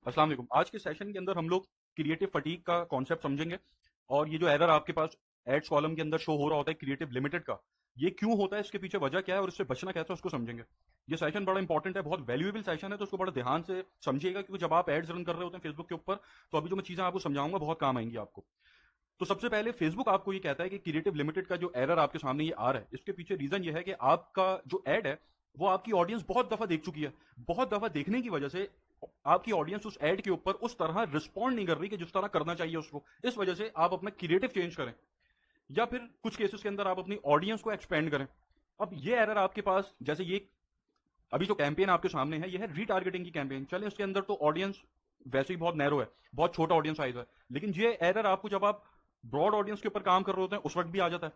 अस्सलाम वालेकुम। आज के सेशन के अंदर हम लोग क्रिएटिव फटीग का कॉन्सेप्ट समझेंगे और ये जो एरर आपके पास एड्स कॉलम के अंदर शो हो रहा होता है क्रिएटिव लिमिटेड का, ये क्यों होता है, इसके पीछे वजह क्या है और इससे बचना कैसे है उसको समझेंगे। ये सेशन बड़ा इंपॉर्टेंट है, बहुत वैल्यूएबल सेशन है, तो उसको बड़ा ध्यान से समझिएगा क्योंकि जब आप एड्स रन कर रहे होते हैं फेसबुक के ऊपर तो अभी जो मैं चीजें आपको समझाऊंगा बहुत काम आएंगी आपको। तो सबसे पहले फेसबुक आपको ये कहता है कि क्रिएटिव लिमिटेड का जो एरर आपके सामने ये आ रहा है, इसके पीछे रीजन ये है कि आपका जो एड है वो आपकी ऑडियंस बहुत दफा देख चुकी है। बहुत दफा देखने की वजह से आपकी ऑडियंस उस एड के ऊपर उस तरह रिस्पॉन्ड नहीं कर रही कि जिस तरह करना चाहिए उसको। इस वजह से आप अपना क्रिएटिव चेंज करें या फिर कुछ केसेस के अंदर आप अपनी ऑडियंस को एक्सपेंड करें। अब ये एरर आपके पास, जैसे ये अभी जो कैंपेन आपके सामने है, ये है रीटारगेटिंग की कैंपेन। चले उसके अंदर तो ऑडियंस वैसे ही बहुत नैरो है, बहुत छोटा ऑडियंस साइज है, लेकिन ये एरर आपको जब आप ब्रॉड ऑडियंस के ऊपर काम कर रहे होते हैं उस वक्त भी आ जाता है,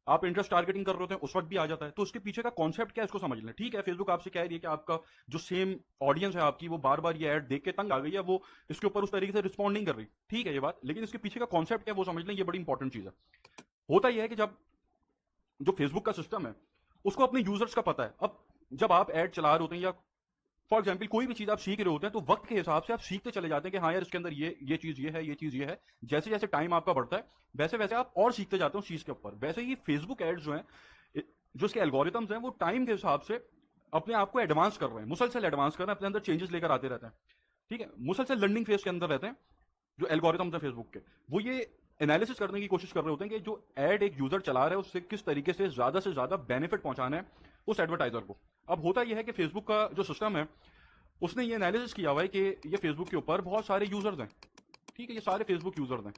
आप इंटरेस्ट टारगेटिंग कर रहे होते हैं उस वक्त भी आ जाता है। तो उसके पीछे का कॉन्सेप्ट क्या है इसको समझ लें। ठीक है, फेसबुक आपसे कह रही है कि आपका जो सेम ऑडियंस है आपकी वो बार बार ये ऐड देख के तंग आ गई है, वो इसके ऊपर उस तरीके से रिस्पॉन्ड नहीं कर रही। ठीक है ये बात, लेकिन इसके पीछे का कॉन्सेप्ट क्या है वो समझ लें, ये बड़ी इंपॉर्टेंट चीज है। होता यह है कि जब जो फेसबुक का सिस्टम है उसको अपने यूजर्स का पता है। अब जब आप ऐड चला रहे होते हैं या फॉर एग्जाम्पल कोई भी चीज आप सीख रहे होते हैं तो वक्त के हिसाब से आप सीखते चले जाते हैं कि हाँ यार इसके अंदर ये चीज ये है, ये चीज ये है। जैसे जैसे टाइम आपका बढ़ता है वैसे वैसे आप और सीखते जाते हो उस चीज के ऊपर। वैसे ही फेसबुक एड्स जो है, जो इसके एल्गोरिथम्स हैं, वो टाइम के हिसाब से अपने आप को एडवांस कर रहे हैं, मुसलसल एडवांस कर रहे हैं, अपने अंदर चेंजेस लेकर आते रहते हैं। ठीक है, मुसलसल लर्निंग फेज के अंदर रहते हैं। जो एल्गोरिथम्स है फेसबुक के, वो ये एनालिसिस करने की कोशिश कर रहे होते हैं कि जो एड एक यूजर चला रहा है उससे किस तरीके से ज्यादा बेनिफिट पहुंचाना है उस एडवर्टाइजर को। अब होता यह है कि फेसबुक का जो सिस्टम है उसने ये एनालिसिस किया हुआ है कि ये फेसबुक के ऊपर बहुत सारे यूजर्स हैं। ठीक है, ये सारे फेसबुक यूजर्स हैं।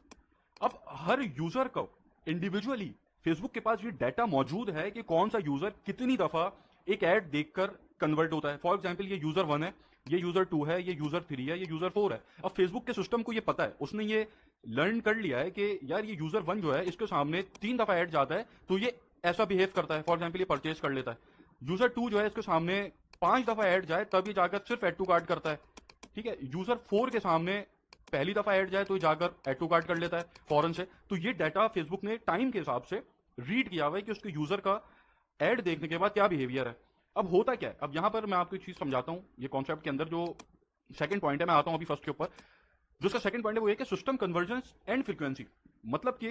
अब हर यूजर को इंडिविजुअली फेसबुक के पास ये डाटा मौजूद है कि कौन सा यूजर कितनी दफा एक ऐड देखकर कन्वर्ट होता है। फॉर एग्जाम्पल ये यूजर 1 है, ये यूजर 2 है, ये यूजर 3 है, ये यूजर 4 है। अब फेसबुक के सिस्टम को ये पता है, उसने ये लर्न कर लिया है कि यार ये यूजर 1 जो है इसके सामने 3 दफा ऐड जाता है तो ये ऐसा बिहेव करता है, फॉर एग्जाम्पल ये परचेज कर लेता है। यूजर 2 जो है इसके सामने 5 दफा ऐड जाए तब ये जाकर सिर्फ एड टू कार्ड करता है। ठीक है, यूजर 4 के सामने पहली दफा ऐड जाए तो जाकर एड टू कार्ड कर लेता है फौरन से। तो ये डाटा फेसबुक ने टाइम के हिसाब से रीड किया हुआ है कि उसके यूजर का ऐड देखने के बाद क्या बिहेवियर है। अब होता क्या है, अब यहां पर मैं आपको एक चीज समझाता हूं। ये कॉन्सेप्ट के अंदर जो सेकंड पॉइंट है, मैं आता हूं अभी फर्स्ट के ऊपर। जो उसका सेकंड पॉइंट है वो है कि सिस्टम कन्वर्जेंस एंड फ्रीक्वेंसी। मतलब कि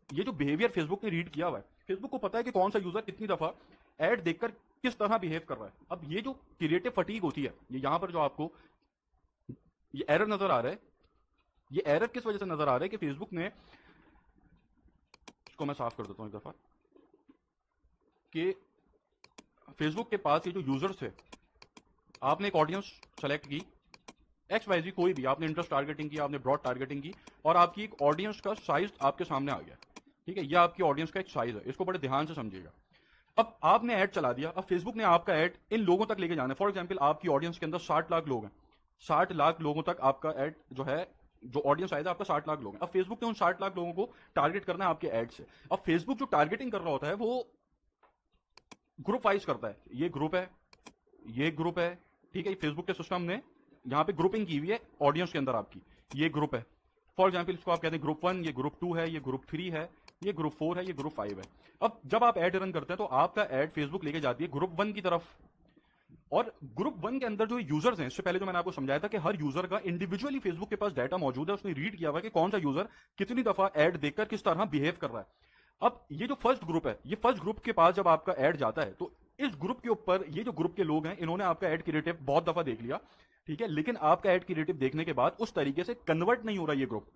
ये जो बिहेवियर फेसबुक ने रीड किया हुआ है, फेसबुक को पता है कि कौन सा यूजर कितनी दफा ऐड देखकर किस तरह बिहेव कर रहा है। अब ये जो क्रिएटिव फटीग होती है, ये यहां पर जो आपको ये एरर नजर आ रहा है, ये एरर किस वजह से नजर आ रहा है कि फेसबुक ने, इसको मैं साफ कर देता हूं एक दफा, कि फेसबुक के पास ये जो यूजर्स थे, आपने एक ऑडियंस सेलेक्ट की एक्स वाई जी, कोई भी, आपने इंटरेस्ट टारगेटिंग की, आपने ब्रॉड टारगेटिंग की और आपकी एक ऑडियंस का साइज आपके सामने आ गया। ठीक है, ये आपकी ऑडियंस का एक साइज है, इसको बड़े ध्यान से समझिएगा। अब आपने ऐड चला दिया, अब फेसबुक ने आपका ऐड इन लोगों तक लेके जाना है। फॉर एग्जांपल आपकी ऑडियंस के अंदर 60 लाख लोग हैं, 60 लाख लोगों तक आपका ऐड जो है, जो ऑडियंस साइज है आपका 60 लाख लोग हैं। अब फेसबुक ने उन 60 लाख लोगों को टारगेट करना है आपके ऐड से। अब फेसबुक जो टारगेटिंग कर रहा होता है वो ग्रुप वाइज करता है, ये ग्रुप है, ये ग्रुप है। ठीक है, फेसबुक के सिस्टम ने यहां पे ग्रुपिंग की हुई है ऑडियंस के अंदर आपकी, ये ग्रुप है। फॉर एग्जाम्पल इसको आप कहते हैं ग्रुप 1, ये ग्रुप 2 है, ये ग्रुप 3 है, ये ग्रुप 4 है, ये ग्रुप 5 है। अब जब आप एड रन करते हैं तो आपका एड फेसबुक लेके जाती है ग्रुप 1 की तरफ। और ग्रुप 1 के अंदर जो यूजर्स हैं, इससे पहले जो मैंने आपको समझाया था कि हर यूजर का इंडिविजुअली फेसबुक के पास डाटा मौजूद है, उसने रीड किया हुआ है कि कौन सा यूजर कितनी दफा एड देखकर किस तरह बिहेव कर रहा है। अब ये जो फर्स्ट ग्रुप है, ये फर्स्ट ग्रुप के पास जब आपका ऐड जाता है तो इस ग्रुप के ऊपर ये जो ग्रुप के लोग हैं इन्होंने आपका ऐड क्रिएटिव बहुत दफा देख लिया। ठीक है, लेकिन आपका ऐड क्रिएटिव देखने के बाद उस तरीके से कन्वर्ट नहीं हो रहा ये ग्रुप,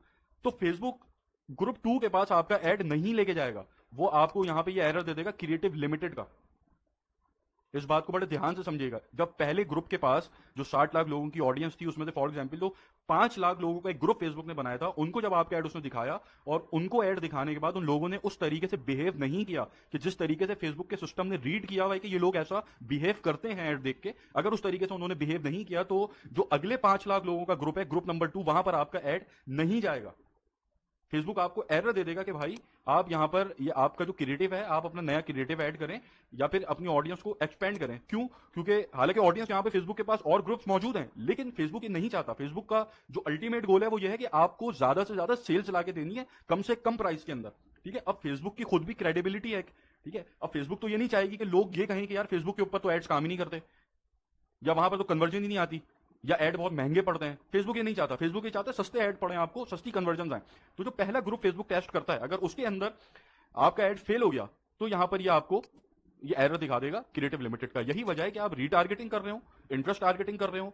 तो फेसबुक ग्रुप 2 के पास आपका ऐड नहीं लेके जाएगा, वो आपको यहां पे ये एरर दे देगा क्रिएटिव लिमिटेड का। इस बात को बड़े ध्यान से समझिएगा। जब पहले ग्रुप के पास जो 60 लाख लोगों की ऑडियंस थी उसमें से फॉर एग्जांपल जो 5 लाख लोगों का एक ग्रुप फेसबुक ने बनाया था, उनको जब आपका ऐड उसने दिखाया और उनको ऐड दिखाने के बाद उन लोगों ने उस तरीके से बिहेव नहीं किया कि जिस तरीके से फेसबुक के सिस्टम ने रीड किया हुआ है कि ये लोग ऐसा बिहेव करते हैं ऐड देख के, अगर उस तरीके से उन्होंने बिहेव नहीं किया तो जो अगले 5 लाख लोगों का ग्रुप है, ग्रुप नंबर 2, वहां पर आपका ऐड नहीं जाएगा। फेसबुक आपको एरर दे देगा कि भाई आप यहां पर ये आपका जो क्रिएटिव है आप अपना नया क्रिएटिव ऐड करें या फिर अपनी ऑडियंस को एक्सपेंड करें। क्यों? क्योंकि हालांकि ऑडियंस यहां पे फेसबुक के पास और ग्रुप्स मौजूद हैं, लेकिन फेसबुक ये नहीं चाहता। फेसबुक का जो अल्टीमेट गोल है वो ये है कि आपको ज्यादा से ज्यादा सेल्स ला के देनी है कम से कम प्राइस के अंदर। ठीक है, अब फेसबुक की खुद भी क्रेडिबिलिटी है। ठीक है, अब फेसबुक तो ये नहीं चाहेगी कि लोग ये कहें कि यार फेसबुक के ऊपर तो एड्स काम ही नहीं करते या वहां पर तो कन्वर्जन ही नहीं आती। या ऐड बहुत महंगे पड़ते हैं। फेसबुक ये नहीं चाहता, फेसबुक ये चाहता है सस्ते ऐड पड़े आपको, सस्ती कन्वर्जन आए। तो जो पहला ग्रुप फेसबुक टेस्ट करता है, अगर उसके अंदर आपका ऐड फेल हो गया तो यहां पर ये आपको ये एरर दिखा देगा क्रिएटिव लिमिटेड का। यही वजह है कि आप रीटारगेटिंग कर रहे हो, इंटरेस्ट टारगेटिंग कर रहे हो,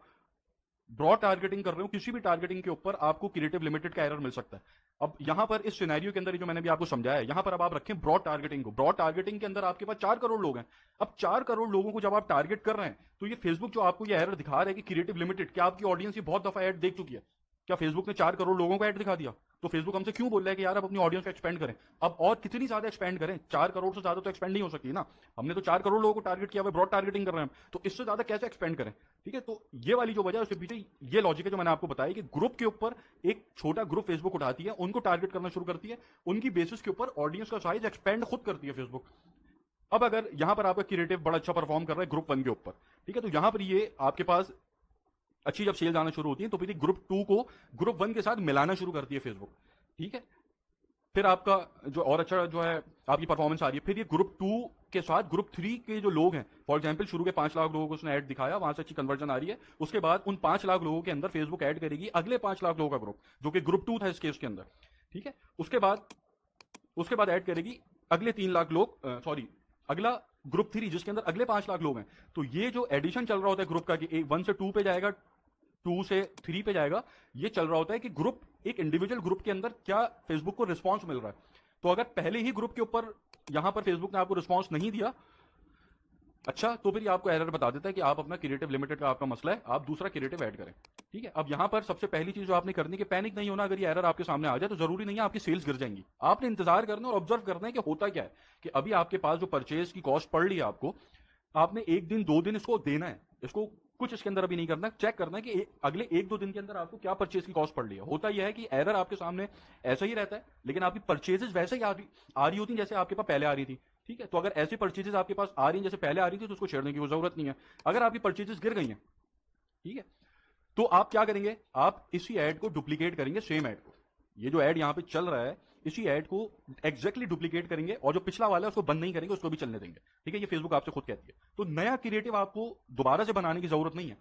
ब्रॉड टारगेटिंग कर रहे हो, किसी भी टारगेटिंग के ऊपर आपको क्रिएटिव लिमिटेड का एरर मिल सकता है। अब यहां पर इस सिनेरियो के अंदर जो मैंने भी आपको समझाया है, यहां पर अब आप रखें ब्रॉड टारगेटिंग को। ब्रॉड टारगेटिंग के अंदर आपके पास 4 करोड़ लोग हैं। अब 4 करोड़ लोगों को जब आप टारगेट कर रहे हैं तो ये फेसबुक जो आपको ये एरर दिखा रहा है कि क्रिएटिव लिमिटेड, क्या आपकी ऑडियंस ये बहुत दफा ऐड देख चुकी है? क्या फेसबुक ने 4 करोड़ लोगों को ऐड दिखा दिया? तो फेसबुक हमसे क्यों बोल रहा है कि यार आप अपनी ऑडियंस को एक्सपेंड करें? अब और कितनी ज्यादा एक्सपेंड करें? 4 करोड़ से ज्यादा तो एक्सपेंड नहीं हो सकती ना। हमने तो 4 करोड़ लोगों को टारगेट किया हुआ, ब्रॉड टारगेटिंग कर रहे हैं हम, तो इससे ज्यादा कैसे एक्सपेंड करें? ठीक है, तो ये वाली जो वजह है उसके पीछे ये लॉजिक है जो मैंने आपको बताया कि ग्रुप के ऊपर एक छोटा ग्रुप फेसबुक उठाती है, उनको टारगेट करना शुरू करती है, उनकी बेसिस के ऊपर ऑडियंस का साइज एक्सपेंड खुद करती है फेसबुक। अब अगर यहां पर आपका क्रिएटिव बड़ा अच्छा परफॉर्म कर रहा है ग्रुप 1 के ऊपर, ठीक है, तो यहां पर ये आपके पास अच्छी जब सेल्स आना शुरू होती है तो फिर ग्रुप 2 को ग्रुप 1 के साथ मिलाना शुरू करती है फेसबुक। ठीक है, फिर आपका जो और अच्छा जो है आपकी परफॉर्मेंस आ रही है, फिर ये ग्रुप 2 के साथ ग्रुप 3 के जो लोग हैं, फॉर एग्जांपल शुरू के 5 लाख लोगों को उसने ऐड दिखाया, वहां से अच्छी कन्वर्जन आ रही है, उसके बाद उन 5 लाख लोगों के अंदर फेसबुक ऐड करेगी अगले 5 लाख लोगों का ग्रुप, जो कि ग्रुप 2 था इस केस के अंदर। ठीक है, उसके बाद ऐड करेगी अगले 3 लाख लोग, सॉरी अगला ग्रुप 3 जिसके अंदर अगले 5 लाख लोग हैं। तो ये जो एडिशन चल रहा होता है ग्रुप का कि 1 से 2 पे जाएगा, 2 से 3 पे जाएगा, ये चल रहा होता है कि ग्रुप, एक इंडिविजुअल ग्रुप के अंदर क्या फेसबुक को रिस्पांस मिल रहा है। तो अगर पहले ही ग्रुप के ऊपर यहां पर फेसबुक ने आपको रिस्पांस नहीं दिया, अच्छा, तो फिर ये आपको एरर बता देता है कि आप अपना क्रिएटिव लिमिटेड का आपका मसला है, आप दूसरा क्रिएटिव ऐड करें। ठीक है, अब यहां पर सबसे पहली चीज जो आपने करनी है कि पैनिक नहीं होना। अगर ये एरर आपके सामने आ जाए तो जरूरी नहीं है आपकी सेल्स गिर जाएंगी, आपने इंतजार करना और ऑब्जर्व करना है कि होता क्या है। कि अभी आपके पास जो परचेज की कॉस्ट पड़ रही है आपको, आपने 1 दिन 2 दिन इसको देना है, इसको कुछ इसके अंदर अभी नहीं करना, चेक करना है कि अगले 1-2 दिन के अंदर आपको क्या परचेज की कॉस्ट पड़ रही है। होता यह है कि एरर आपके सामने ऐसा ही रहता है, लेकिन आपकी परचेजेस वैसे ही आ रही होती जैसे आपके पास पहले आ रही थी। ठीक है, तो अगर ऐसी परचेजेस आपके पास आ रही हैं जैसे पहले आ रही थी तो उसको छेड़ने की कोई जरूरत नहीं है। अगर आपकी परचेजेस गिर गई हैं, ठीक है, तो आप क्या करेंगे, आप इसी ऐड को डुप्लीकेट करेंगे, सेम ऐड को, ये जो ऐड यहां पे चल रहा है इसी ऐड को एग्जैक्टली डुप्लीकेट करेंगे, और जो पिछला वाला है उसको बंद नहीं करेंगे, उसको भी चलने देंगे। ठीक है, ये फेसबुक आपसे खुद कहती है। तो नया क्रिएटिव आपको दोबारा से बनाने की जरूरत नहीं है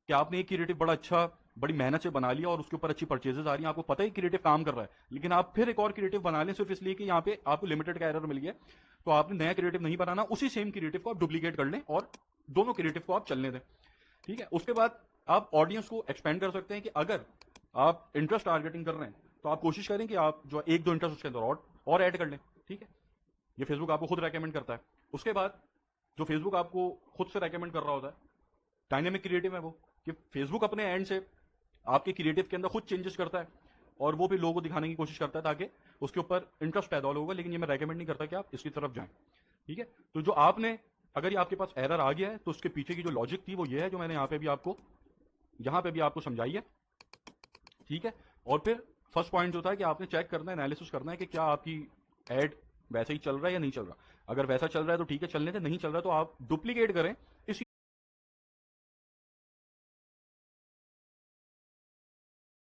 कि आपने एक क्रिएटिव बड़ा अच्छा, बड़ी मेहनत से बना लिया और उसके ऊपर अच्छी परचेजेस आ रही हैं, आपको पता ही क्रिएटिव काम कर रहा है, लेकिन आप फिर एक और क्रिएटिव बना लें सिर्फ इसलिए कि यहाँ पे आपको लिमिटेड का एरर मिल गया। तो आपने नया क्रिएटिव नहीं बनाना, उसी सेम क्रिएटिव को आप डुप्लीकेट कर लें और दोनों क्रिएटिव को आप चलने दें। ठीक है, उसके बाद आप ऑडियंस को एक्सपेंड कर सकते हैं कि अगर आप इंटरेस्ट टारगेटिंग कर रहे हैं तो आप कोशिश करें कि आप जो 1-2 इंटरेस्ट उसके अंदर और ऐड कर लें। ठीक है, ये फेसबुक आपको खुद रेकमेंड करता है। उसके बाद जो फेसबुक आपको खुद से रेकमेंड कर रहा होता है, डायनेमिक क्रिएटिव है वो, कि फेसबुक अपने एंड से आपके क्रिएटिव के अंदर खुद चेंजेस करता है और वो भी लोगों को दिखाने की कोशिश करता है ताकि उसके ऊपर इंटरेस्ट पैदा होगा। लेकिन ये मैं रेकमेंड नहीं करता कि आप इसकी तरफ जाएं। ठीक है, तो जो आपने, अगर ये आपके पास एरर आ गया है तो उसके पीछे की जो लॉजिक थी वो ये है जो मैंने यहाँ पे भी आपको समझाई है। ठीक है, और फिर फर्स्ट पॉइंट जो था कि आपने चेक करना है, एनालिसिस करना है कि क्या आपकी एड वैसे ही चल रहा है या नहीं चल रहा। अगर वैसा चल रहा है तो ठीक है, चलने से, नहीं चल रहा तो आप डुप्लीकेट करें इसी